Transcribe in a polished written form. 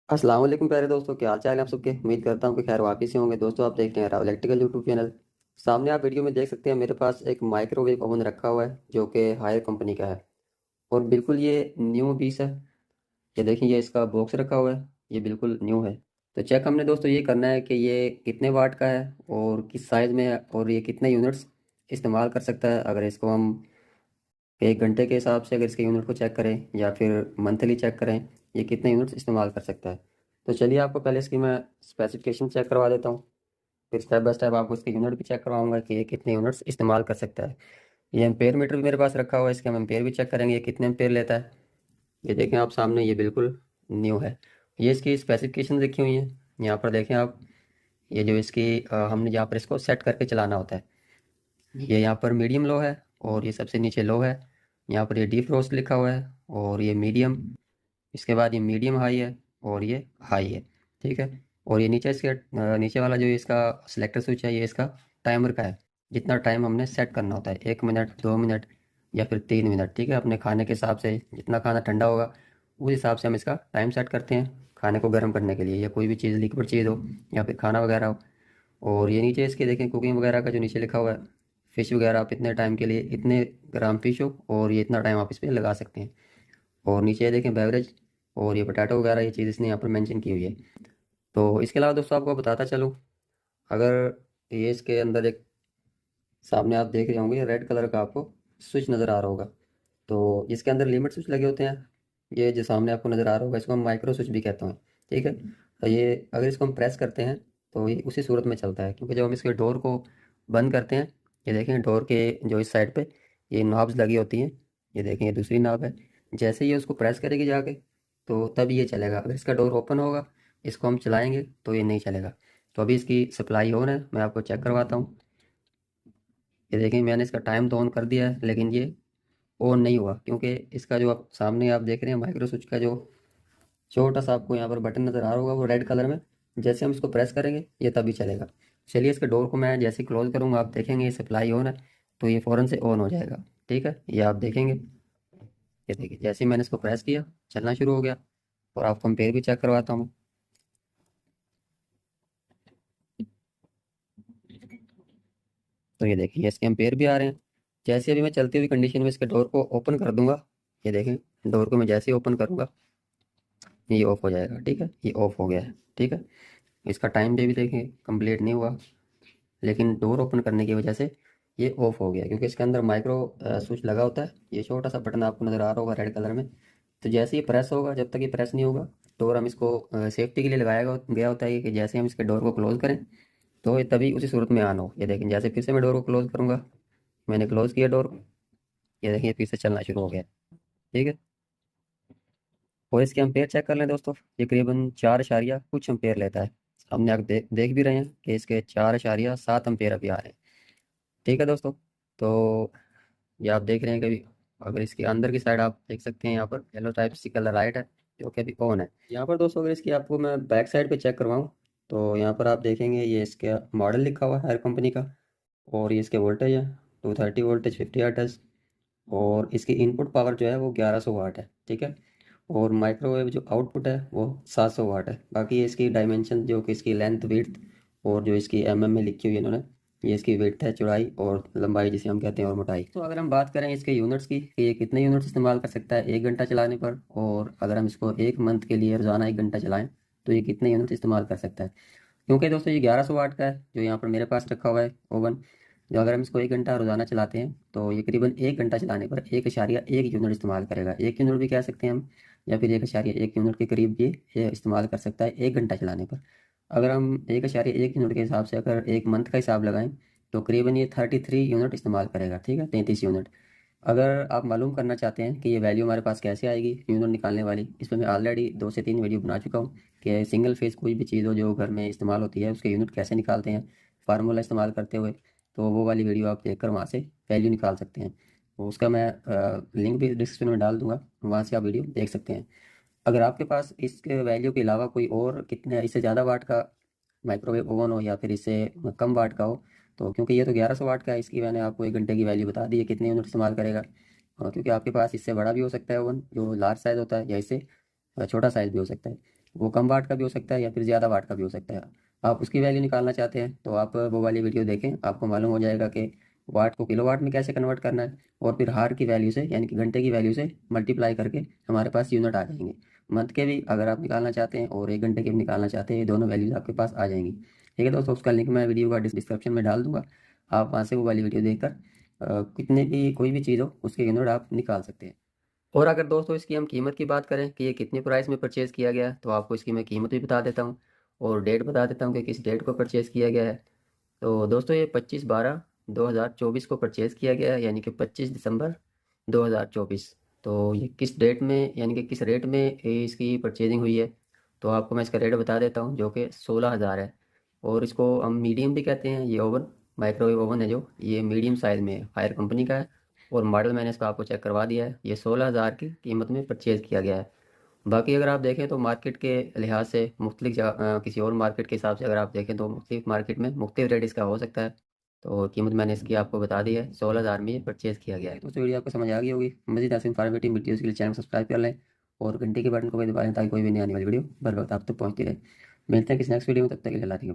अस्सलाम वालेकुम प्यारे दोस्तों, क्या हाल चाल है आप सबके। उम्मीद करता हूँ कि खैर वापस से होंगे। दोस्तों आप देख रहे हैं राव इलेक्ट्रिकल यूट्यूब चैनल। सामने आप वीडियो में देख सकते हैं मेरे पास एक माइक्रोवेव ओवन रखा हुआ है जो कि हायर कंपनी का है और बिल्कुल ये न्यू पीस है। ये देखिए, ये इसका बॉक्स रखा हुआ है, ये बिल्कुल न्यू है। तो चेक हमने दोस्तों ये करना है कि ये कितने वाट का है और किस साइज़ में है और ये कितने यूनिट्स इस्तेमाल कर सकता है। अगर इसको हम एक घंटे के हिसाब से अगर इसके यूनिट को चेक करें या फिर मंथली चेक करें, ये कितने यूनिट्स इस्तेमाल कर सकता है। तो चलिए आपको पहले इसकी मैं स्पेसिफिकेशन चेक करवा देता हूँ, फिर स्टेप बाय स्टेप आपको इसके यूनिट भी चेक करवाऊंगा कि ये कितने यूनिट्स इस्तेमाल कर सकता है। ये एम्पेयर मीटर भी मेरे पास रखा हुआ है, इसके हम एम्पेयर भी चेक करेंगे ये कितने एम्पेयर लेता है। ये देखें आप सामने, ये बिल्कुल न्यू है। ये इसकी स्पेसिफिकेशन लिखी हुई है, यहाँ पर देखें आप। ये जो इसकी हमने यहाँ पर इसको सेट करके चलाना होता है। ये यहाँ पर मीडियम लो है और ये सबसे नीचे लो है। यहाँ पर ये डीप रोस्ट लिखा हुआ है और ये मीडियम। इसके बाद ये मीडियम हाई है और ये हाई है। ठीक है। और ये नीचे इसके नीचे वाला जो इसका सिलेक्टर स्विच है, ये इसका टाइमर का है। जितना टाइम हमने सेट करना होता है, 1 मिनट, 2 मिनट या फिर 3 मिनट। ठीक है, अपने खाने के हिसाब से जितना खाना ठंडा होगा उस हिसाब से हम इसका टाइम सेट करते हैं खाने को गर्म करने के लिए, या कोई भी चीज़ लिक्विड चीज़ हो या फिर खाना वगैरह हो। और ये नीचे इसके देखें कुकिंग वगैरह का जो नीचे लिखा हुआ है, फ़िश वगैरह आप इतने टाइम के लिए इतने ग्राम फ़िश हो और ये इतना टाइम आप इस पर लगा सकते हैं। और नीचे ये देखें बेवरेज और ये पोटैटो वगैरह, ये चीज़ इसने यहाँ पर मेंशन की हुई है। तो इसके अलावा दोस्तों आपको बताता चलूँ, अगर ये इसके अंदर एक सामने आप देख रहे होंगे रेड कलर का आपको स्विच नज़र आ रहा होगा, तो इसके अंदर लिमिट स्विच लगे होते हैं। ये जो सामने आपको नज़र आ रहा होगा इसको हम माइक्रो स्विच भी कहते हैं। ठीक है। तो ये अगर इसको हम प्रेस करते हैं तो ये उसी सूरत में चलता है, क्योंकि जब हम इसके डोर को बंद करते हैं, ये देखें डोर के जो इस साइड पे ये नॉब्स लगी होती हैं। ये देखें, ये दूसरी नॉब है। जैसे ये उसको प्रेस करेगी जाके तो तब ये चलेगा। अगर इसका डोर ओपन होगा, इसको हम चलाएंगे तो ये नहीं चलेगा। तो अभी इसकी सप्लाई ऑन है, मैं आपको चेक करवाता हूँ। ये देखें, मैंने इसका टाइम तो ऑन कर दिया है लेकिन ये ऑन नहीं हुआ, क्योंकि इसका जो आप सामने आप देख रहे हैं माइक्रो स्विच का जो छोटा सा आपको यहाँ पर बटन नज़र आ रहा होगा वो रेड कलर में, जैसे हम इसको प्रेस करेंगे ये तभी चलेगा। चलिए इसके डोर को मैं जैसे क्लोज करूँगा, आप देखेंगे ये सप्लाई ऑन है तो ये फ़ौरन से ऑन हो जाएगा। ठीक है, ये आप देखेंगे। ये देखिए, जैसे ही मैंने इसको प्रेस किया चलना शुरू हो गया। और आपको एम्पेयर भी चेक करवाता हूँ। तो ये देखिए, इसके एम्पेयर भी आ रहे हैं। जैसे अभी मैं चलती हुई कंडीशन में इसके डोर को ओपन कर दूंगा, ये देखें डोर को मैं जैसे ही ओपन करूंगा ये ऑफ हो जाएगा। ठीक है, ये ऑफ हो गया है। ठीक है। इसका टाइम भी देखें कंप्लीट नहीं हुआ, लेकिन डोर ओपन करने की वजह से ये ऑफ हो गया, क्योंकि इसके अंदर माइक्रो स्विच लगा होता है। ये छोटा सा बटन आपको नज़र आ रहा होगा रेड कलर में। तो जैसे ही प्रेस होगा, जब तक ये प्रेस नहीं होगा, डोर हम इसको सेफ्टी के लिए लगाया गया होता है कि जैसे हम इसके डोर को क्लोज करें तो ये तभी उसी सूरत में ऑन हो। ये देखें, जैसे फिर से मैं डोर को क्लोज करूँगा, मैंने क्लोज किया डोर को, ये देखिए फिर से चलना शुरू हो गया। ठीक है। और इसके एम्पेयर चेक कर लें दोस्तों, ये करीबन 4 कुछ एम्पेयर लेता है। हमने आप देख भी रहे हैं कि इसके 4.7 एम्पेयर अभी आ रहे हैं। ठीक है दोस्तों। तो ये आप देख रहे हैं कि अगर इसके अंदर की साइड आप देख सकते हैं, यहाँ पर येलो टाइप सी कलर लाइट है जो कि अभी ऑन है। यहाँ पर दोस्तों अगर इसकी आपको मैं बैक साइड पे चेक करवाऊँ, तो यहाँ पर आप देखेंगे ये इसका मॉडल लिखा हुआ है हर कंपनी का। और ये इसके वोल्टेज है 230 वोल्टेज, 50 हर्ट्ज। और इसकी इनपुट पावर जो है वो 1100 वाट है। ठीक है। और माइक्रोवेव जो आउटपुट है वो 700 वाट है। बाकी ये इसकी डायमेंशन जो कि इसकी लेंथ विड्थ और जो इसकी में लिखी हुई है इन्होंने, ये इसकी विड्थ है, चौड़ाई और लंबाई जिसे हम कहते हैं, और मोटाई। तो अगर हम बात करें इसके यूनिट्स की कि ये कितने यूनिट्स इस्तेमाल कर सकता है 1 घंटा चलाने पर, और अगर हम इसको 1 मंथ के लिए रोज़ाना 1 घंटा चलाएं तो ये कितने यूनिट इस्तेमाल कर सकता है। क्योंकि दोस्तों ये 1100 वाट का है जो यहाँ पर मेरे पास रखा हुआ है ओवन, जो अगर हम इसको 1 घंटा रोज़ाना चलाते हैं तो ये करीबन 1 घंटा चलाने पर 1.1 यूनिट इस्तेमाल करेगा। 1 यूनिट भी कह सकते हैं हम, या फिर 1.1 यूनिट के करीब ये इस्तेमाल कर सकता है 1 घंटा चलाने पर। अगर हम 1.1 यूनिट के हिसाब से अगर 1 मंथ का हिसाब लगाएं तो करीबन ये 33 यूनिट इस्तेमाल करेगा। ठीक है, 33 यूनिट। अगर आप मालूम करना चाहते हैं कि ये वैल्यू हमारे पास कैसे आएगी यूनिट निकालने वाली, इस पर मैं ऑलरेडी 2 से 3 वीडियो बना चुका हूँ कि सिंगल फेस कोई भी चीज़ हो जो घर में इस्तेमाल होती है उसके यूनिट कैसे निकालते हैं फार्मूला इस्तेमाल करते हुए। तो वो वाली वीडियो आप देखकर वहाँ से वैल्यू निकाल सकते हैं। तो उसका मैं लिंक भी डिस्क्रिप्शन में डाल दूंगा, वहाँ से आप वीडियो देख सकते हैं। अगर आपके पास इसके वैल्यू के अलावा कोई और कितने इससे ज़्यादा वाट का माइक्रोवेव ओवन हो या फिर इससे कम वाट का हो, तो क्योंकि ये तो 1100 वाट का है, इसकी मैंने आपको 1 घंटे की वैल्यू बता दी है कितने यूनिट इस्तेमाल करेगा। क्योंकि आपके पास इससे बड़ा भी हो सकता है ओवन जो लार्ज साइज़ होता है, या इससे छोटा साइज़ भी हो सकता है। वो कम वाट का भी हो सकता है या फिर ज़्यादा वाट का भी हो सकता है। आप उसकी वैल्यू निकालना चाहते हैं तो आप वो वाली वीडियो देखें, आपको मालूम हो जाएगा कि वाट को किलोवाट में कैसे कन्वर्ट करना है। और फिर हार की वैल्यू से यानी कि घंटे की वैल्यू से मल्टीप्लाई करके हमारे पास यूनिट आ जाएंगे। मंथ के भी अगर आप निकालना चाहते हैं और 1 घंटे के भी निकालना चाहते हैं, ये दोनों वैल्यूज आपके पास आ जाएंगी। ठीक है दोस्तों, उसका लिंक मैं वीडियो का डिस्क्रिप्शन में डाल दूंगा। आप वहाँ से वो वाली वीडियो देखकर कितने भी कोई भी चीज़ हो उसके यूनिट आप निकाल सकते हैं। और अगर दोस्तों इसकी हम कीमत की बात करें कि ये कितने प्राइस में परचेज़ किया गया है, तो आपको इसकी मैं कीमत भी बता देता हूँ और डेट बता देता हूँ कि किस डेट को परचेज़ किया गया है। तो दोस्तों ये 25/12/2024 को परचेज़ किया गया है, यानी कि 25 दिसंबर 2024। तो ये किस डेट में यानी कि किस रेट में इसकी परचेजिंग हुई है, तो आपको मैं इसका रेट बता देता हूँ जो कि 16,000 है। और इसको हम मीडियम भी कहते हैं। ये ओवन माइक्रोवेव ओवन है जो ये मीडियम साइज़ में है, हायर कंपनी का है। और मॉडल मैंने इसका आपको चेक करवा दिया है, ये 16,000 की कीमत में परचेज़ किया गया है। बाकी अगर आप देखें तो मार्केट के लिहाज से मुख्तलिफ जगह किसी और मार्केट के हिसाब से अगर आप देखें तो मुख्तलिफ मार्केट में मुख्तलिफ रेट इसका हो सकता है। तो कीमत मैंने इसकी आपको बता दी है, 16,000 में ये परचेज़ किया गया है। दोस्तों वीडियो आपको समझ आ गई होगी। मज़ीद ऐसे इन्फॉर्मेटिव वीडियोज़ के लिए चैनल को सब्सक्राइब कर लें और घंटे के बटन को भी दबा लें ताकि कोई भी नई आने वाली वीडियो बर वक्त आप तक पहुँचती रहे। मिलते हैं किसी नेक्स्ट वीडियो में, तब तक के लिए अल्लाह हाफ़िज़।